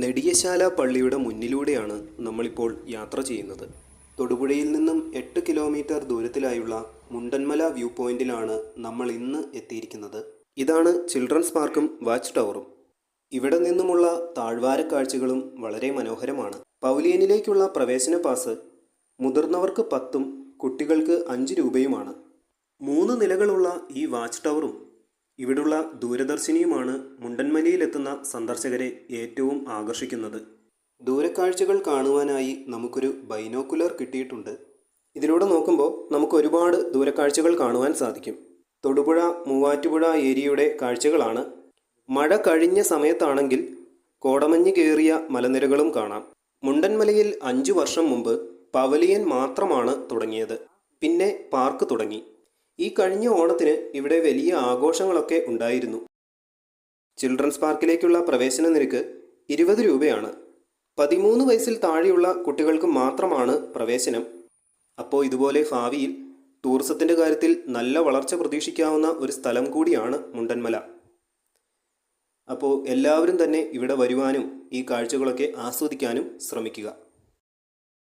നെടിയശാല പള്ളിയുടെ മുന്നിലൂടെയാണ് നമ്മളിപ്പോൾ യാത്ര ചെയ്യുന്നത്. തൊടുപുഴയിൽ നിന്നും 8 കിലോമീറ്റർ ദൂരത്തിലായുള്ള മുണ്ടന്മല വ്യൂ പോയിന്റിലാണ് നമ്മൾ ഇന്ന് എത്തിയിരിക്കുന്നത്. ഇതാണ് ചിൽഡ്രൻസ് പാർക്കും വാച്ച് ടവറും. ഇവിടെ നിന്നുമുള്ള താഴ്വാര കാഴ്ചകളും വളരെ മനോഹരമാണ്. പവലിയനിലേക്കുള്ള പ്രവേശന പാസ് മുതിർന്നവർക്ക് 10ഉം കുട്ടികൾക്ക് 5 രൂപയുമാണ്. 3 നിലകളുള്ള ഈ വാച്ച് ടവറും ഇവിടുള്ള ദൂരദർശിനിയുമാണ് മുണ്ടന്മലയിലെത്തുന്ന സന്ദർശകരെ ഏറ്റവും ആകർഷിക്കുന്നത്. ദൂരക്കാഴ്ചകൾ കാണുവാനായി നമുക്കൊരു ബൈനോക്കുലർ കിട്ടിയിട്ടുണ്ട്. ഇതിലൂടെ നോക്കുമ്പോൾ നമുക്ക് ഒരുപാട് ദൂരക്കാഴ്ചകൾ കാണുവാൻ സാധിക്കും. തൊടുപുഴ മൂവാറ്റുപുഴ ഏരിയയുടെ കാഴ്ചകളാണ്. മഴ കഴിഞ്ഞ സമയത്താണെങ്കിൽ കോടമഞ്ഞ് കയറിയ മലനിരകളും കാണാം. മുണ്ടന്മലയിൽ 5 വർഷം മുമ്പ് പവലിയൻ മാത്രമാണ് തുടങ്ങിയത്. പിന്നെ പാർക്ക് തുടങ്ങി. ഈ കഴിഞ്ഞ ഓണത്തിന് ഇവിടെ വലിയ ആഘോഷങ്ങളൊക്കെ ഉണ്ടായിരുന്നു. ചിൽഡ്രൻസ് പാർക്കിലേക്കുള്ള പ്രവേശന നിരക്ക് 20 രൂപയാണ്. 13 വയസ്സിൽ താഴെയുള്ള കുട്ടികൾക്ക് മാത്രമാണ് പ്രവേശനം. അപ്പോൾ ഇതുപോലെ ഭാവിയിൽ ടൂറിസത്തിൻ്റെ കാര്യത്തിൽ നല്ല വളർച്ച പ്രതീക്ഷിക്കാവുന്ന ഒരു സ്ഥലം കൂടിയാണ് മുണ്ടന്മല. അപ്പോൾ എല്ലാവരും തന്നെ ഇവിടെ വരുവാനും ഈ കാഴ്ചകളൊക്കെ ആസ്വദിക്കാനും ശ്രമിക്കുക.